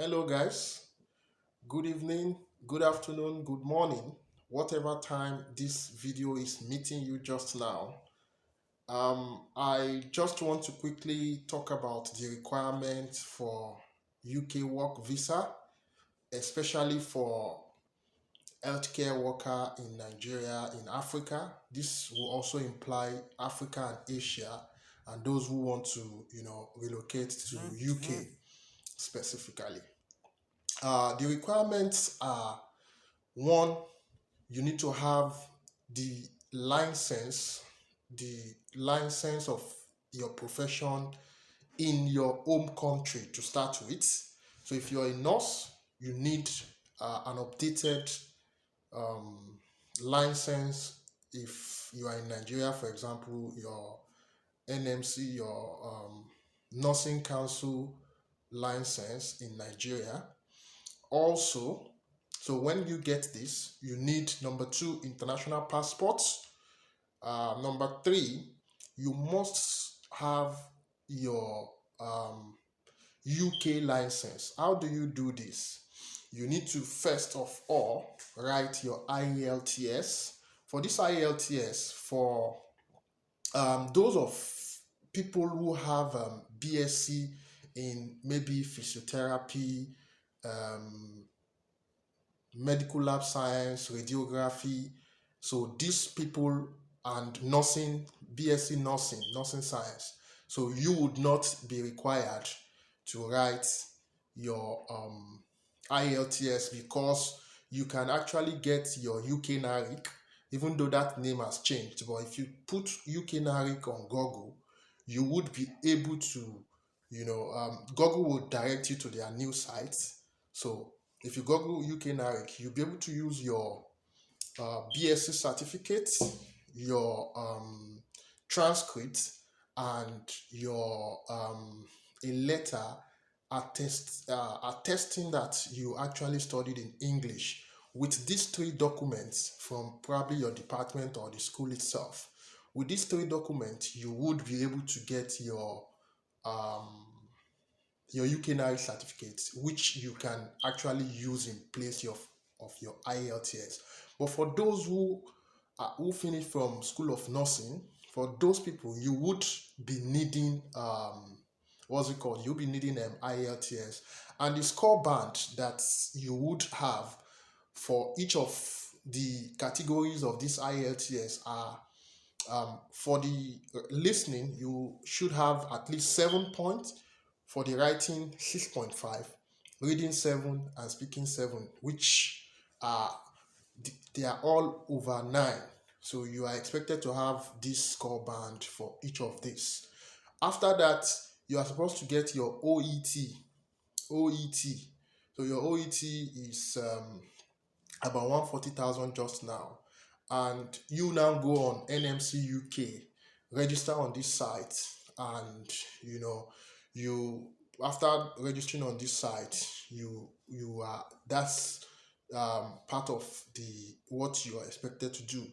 Hello, guys. Good evening, good afternoon, good morning, whatever time this video is meeting you just now. I just want to quickly talk about the requirements for UK work visa, especially for healthcare worker in Nigeria, in Africa. This will also imply Africa and Asia, and those who want to, relocate to UK specifically. The requirements are: one, you need to have the license, the license of your profession in your home country to start with. So if you're a nurse, you need an updated um, license. If you are in Nigeria, for example, your NMC, your Nursing Council license in Nigeria. Also, so when you get this, you need number two, international passports. Number three, you must have your UK license. How do you do this? You need to first of all write your IELTS. For this IELTS, for those of people who have BSc in maybe physiotherapy, um, medical lab science, radiography. So these people and nursing, BSc nursing, nursing science. So you would not be required to write your IELTS because you can actually get your UK NARIC, even though that name has changed. But if you put UK NARIC on Google, you would be able to, Google will direct you to their new sites. So if you Google UK NARIC, you'll be able to use your BSc certificate, your transcript, and your a letter attesting that you actually studied in English. With these three documents from probably your department or the school itself, with these three documents, you would be able to get um, your UKNI certificate, which you can actually use in place of your IELTS. But for those who finish from School of Nursing, for those people, you would be needing what's it called? You'll be needing IELTS, and the score band that you would have for each of the categories of this IELTS are for the listening, you should have at least 7 points. For the writing, 6.5, reading 7, and speaking 7, which are they are all over 9. So you are expected to have this score band for each of these. After that, you are supposed to get your OET. OET. So your OET is about 140,000 just now, and you now go on NMC UK, register on this site, and you after registering on this site, you are that's part of the what you are expected to do.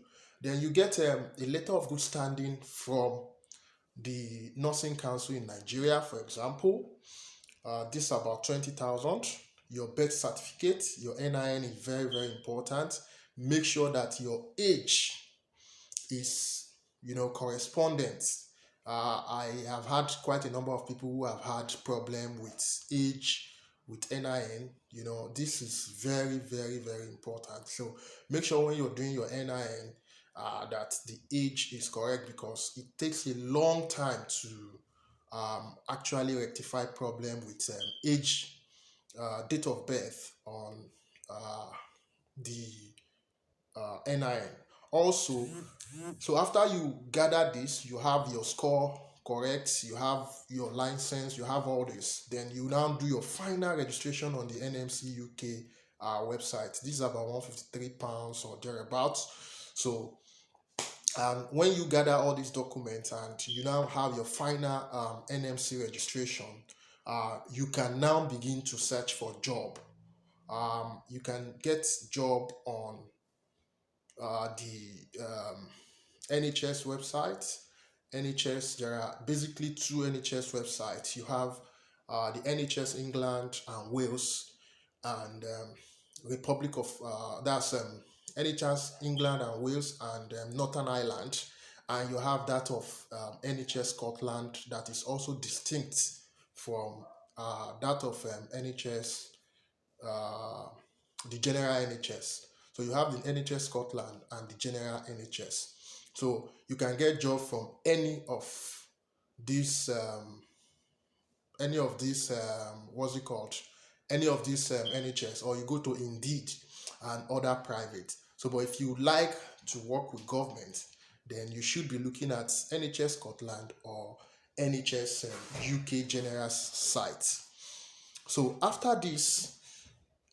Then you get a letter of good standing from the Nursing Council in Nigeria, for example. This is about 20,000. Your birth certificate, your NIN is very, very important. Make sure that your age is, correspondent. I have had quite a number of people who have had problem with age, with NIN. This is very, very, very important. So make sure when you're doing your NIN that the age is correct, because it takes a long time to actually rectify problem with age, date of birth on the NIN. Also, so after you gather this, you have your score correct, you have your license, you have all this, then you now do your final registration on the NMC UK website. This is about £153 or thereabouts. So when you gather all these documents and you now have your final NMC registration, you can now begin to search for job. You can get job on the NHS website. NHS, there are basically two NHS websites. You have the NHS England and Wales, and Republic of that's NHS England and Wales, and Northern Ireland, and you have that of NHS Scotland that is also distinct from that of NHS, uh, the general NHS. So you have the NHS Scotland and the general NHS. So you can get job from these any of these what's it called, any of these NHS, or you go to Indeed and other private. So but if you like to work with government, then you should be looking at NHS Scotland or NHS UK general site. So after this,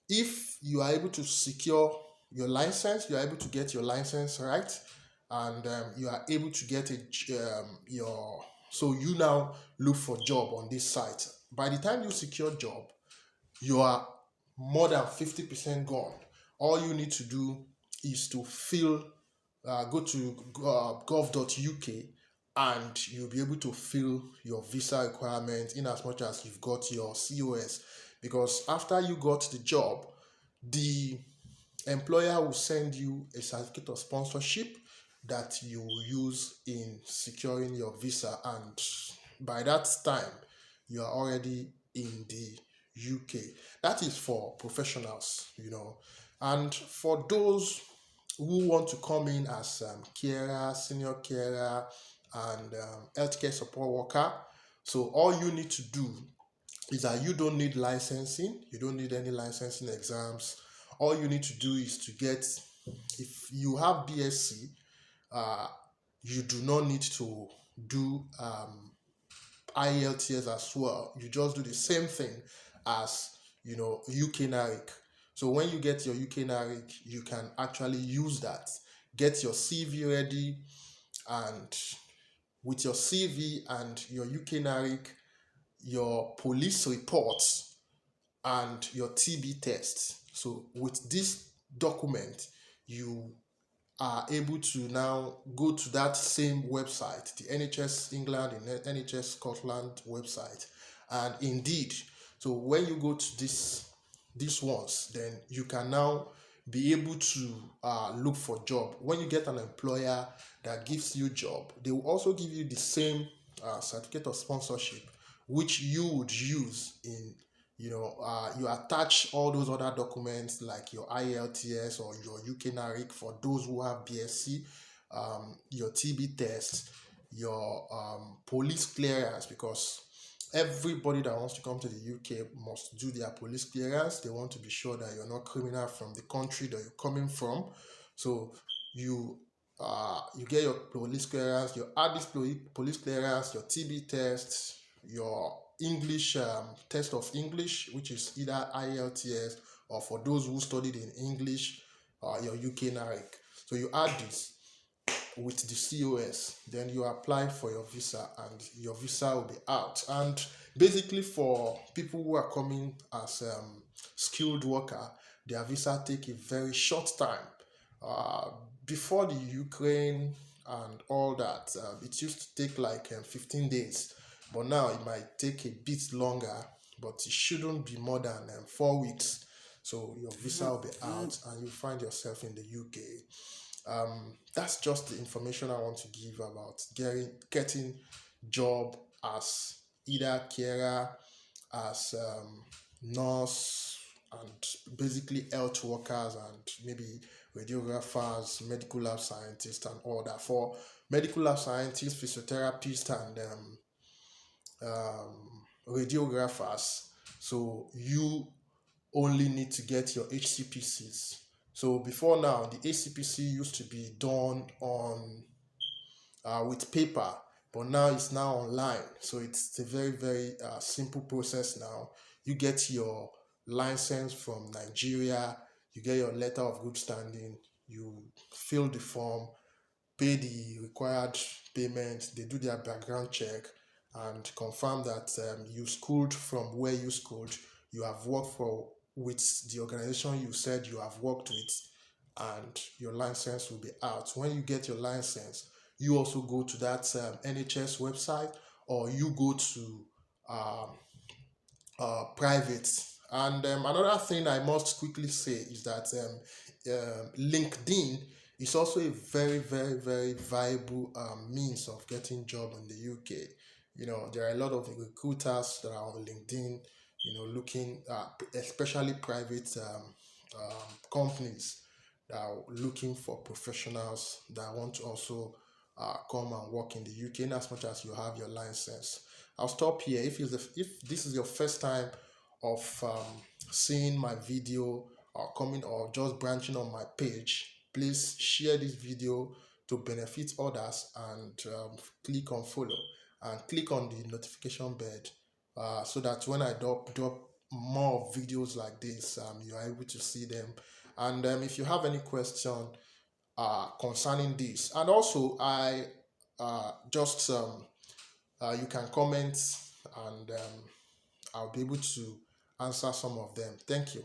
if you are able to secure your license, you are able to get your license, right, and you are able to get your, so you now look for job on this site. By the time you secure job, you are more than 50% gone. All you need to do is to go to gov.uk, and you'll be able to fill your visa requirement in as much as you've got your COS. Because after you got the job, the employer will send you a certificate of sponsorship that you will use in securing your visa, and by that time you are already in the UK. That is for professionals. And for those who want to come in as carer, senior carer, and healthcare support worker, so all you need to do is that you don't need licensing, you don't need any licensing exams. All you need to do is to get, if you have BSc, you do not need to do IELTS as well. You just do the same thing as UK NARIC. So when you get your UK NARIC, you can actually use that. Get your CV ready, and with your CV and your UK NARIC, your police reports, and your TB test. So with this document, you are able to now go to that same website, the NHS England and NHS Scotland website, and Indeed. So when you go to these ones, then you can now be able to look for job. When you get an employer that gives you job, they will also give you the same certificate of sponsorship, which you would use in, you attach all those other documents like your IELTS or your UK NARIC for those who have BSc, your TB test, your police clearance, because everybody that wants to come to the UK must do their police clearance. They want to be sure that you're not criminal from the country that you're coming from. So you get your police clearance, you add this police clearance, your TB test, your English test of English, which is either IELTS, or for those who studied in English, your UK NARIC. So you add this with the COS, then you apply for your visa, and your visa will be out. And basically for people who are coming as skilled worker, their visa take a very short time. Before the Ukraine and all that, it used to take like 15 days, but now it might take a bit longer, but it shouldn't be more than 4 weeks. So your visa will be out and you find yourself in the UK. That's just the information I want to give about getting job as either carer, as nurse, and basically health workers, and maybe radiographers, medical lab scientists, and all that. For medical lab scientists, physiotherapists, and radiographers, so you only need to get your HCPCs. So before now, the HCPC used to be done on with paper, but now it's now online. So it's a very, very simple process now. You get your license from Nigeria, you get your letter of good standing, you fill the form, pay the required payment, they do their background check and confirm that you schooled from where you schooled, you have worked with the organization you said you have worked with, and your license will be out. When you get your license, you also go to that NHS website, or you go to private. And another thing I must quickly say is that LinkedIn is also a very, very, very viable means of getting job in the UK. You know, there are a lot of recruiters that are on LinkedIn, you know, looking especially private companies that are looking for professionals that want to also come and work in the UK in as much as you have your license. I'll stop here. If this is your first time of seeing my video or coming or just branching on my page, please share this video to benefit others and click on follow and click on the notification bell so that when I drop more videos like this, you are able to see them. And if you have any question concerning this, and also I just you can comment and I'll be able to answer some of them. Thank you.